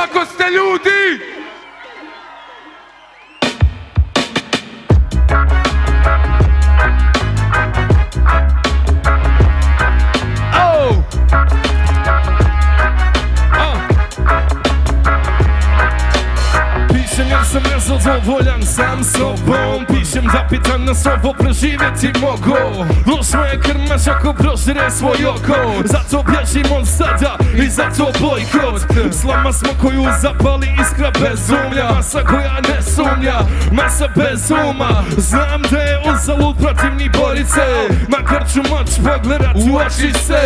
Kako ste ljudi? Jer sam nezadovoljan sam sobom. Pišem da pitan na sobo preživjeti mogu. Lošno je krmaš ako prožire svoj oko. Zato bježim od sada i zato bojkot. Slama smo koju zapali iskra bezumlja. Masa koja ne sumnja, masa bez uma. Znam da je uzalud protivni borice, makar ću moć pogledat u oči se.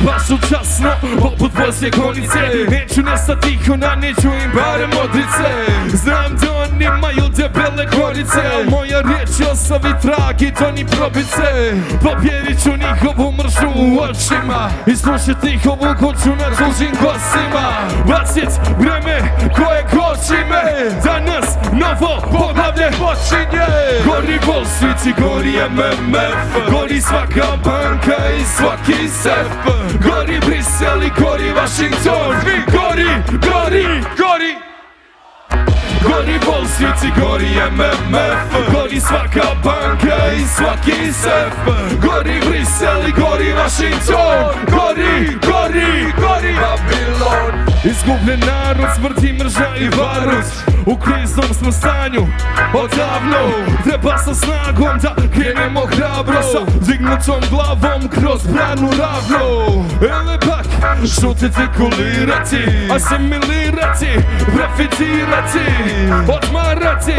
Baš učasno, poput poslije gonice. Neću nestati tiho, neću im barem odrice. Znam da oni imaju debele gorice, al moja riječ je ostavi trag i to ni probice. Pobjedit ću njihovu mržnju u očima i slušat njihovu kuću na tuđim gostima. Bacit vreme koje koči me, danas novo poglavlje počinje. Gori Wall Street i gori MMF, gori svaka banka i svaki sef. Gori Brisel i gori Washington, gori, gori, gori. Gori Wall Street i gori MMF, gori svaka banka i svaki sef. Gori Brisel i gori Washington, gori, gori, gori Babilon. Izgubljen narod, smrti, mržnja i barut. U kriznom smo stanju odavno. Treba sa snagom da krenemo hrabro, sa dignutom glavom kroz branu ravno. Ele pak, šutiti, kulirati, asimilirati, profitirati, odmarati,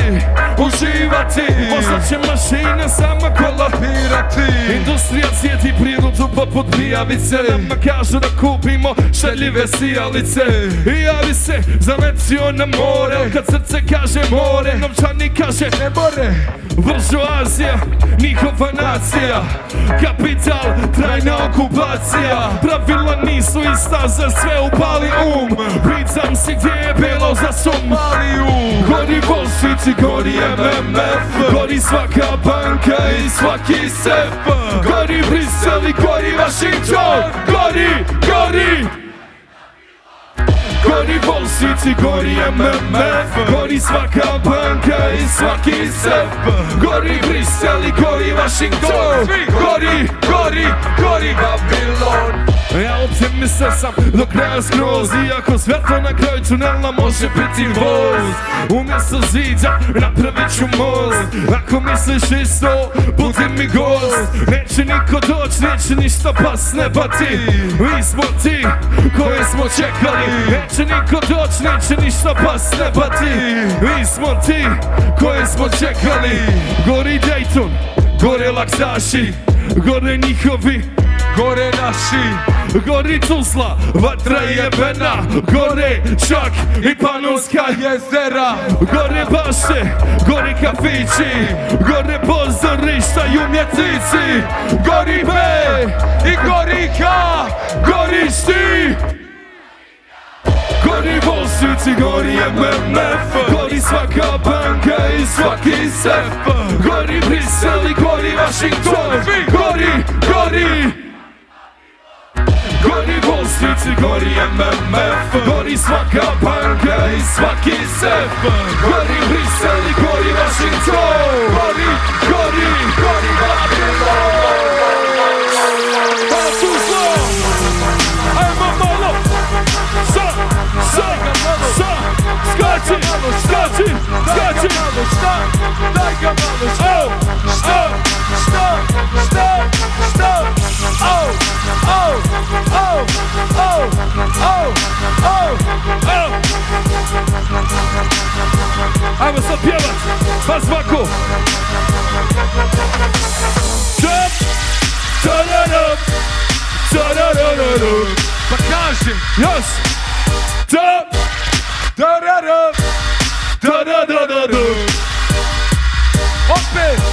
uživati. Možda će mašina sama kolapirati. Industrija cijeti prirodu poput pijavice. Nama kažu da kupimo šaljive sijalice. I javi se zaletio na more. Kad srce kaže more, novčani kaže ne more. Buržoazija, njihova nacija, kapital, trajna okupacija. Pravila nisu ista, za sve upali Pitam se gdje je bilo za Somaliju. Gori Wall Street i gori MMF, gori svaka banka i svaki sef. Gori Brisel i gori Washington, gori, gori. Gori Wall Street i gori MMF, gori svaka banka i svaki sef. Gori Brisel i gori Washington, gori, gori, gori Babilon. Ja optimista sam do kraja skroz, iako svjetlo na kraju tunela može biti voz. Umjesto zida napravit ću most. Ako misliš isto, budi mi gost. Neće niko doć, neće ništa pas neba ti. Mi smo ti koje smo čekali. Neće niko doć, neće ništa pas neba ti. Mi smo ti koje smo čekali. Gori Dayton, gore laksaši, gore njihovi, gore naši. Gori Tuzla, vatra jebena, gore čak i Panonska jezera. Gore baše, gori kafići, gore pozorišta i umjetnici. Gori B i gori K, goriš ti. Gori Wall Street i gori MMF, gori svaka banka i svaki sef. Gori Brisel i gori Washington, gori, gori. Gori Wall Street i gori MMF, gori svaka banka i svaki sef. Gori Brisel i gori Washington, gori, gori, gori Babilon. Tuzla, ajmo malo, skači, skači, skači. Daj ga malo, stop, stop, stop, stop, stop. Oh, oh, oh, oh, oh, oh, oh. Ajmo sad pjevat, pa svako. Stop, ta-da-da, ta-da-da-da-da. Pa kaži, još. Stop, ta-da-da, ta-da-da-da-da. Opet.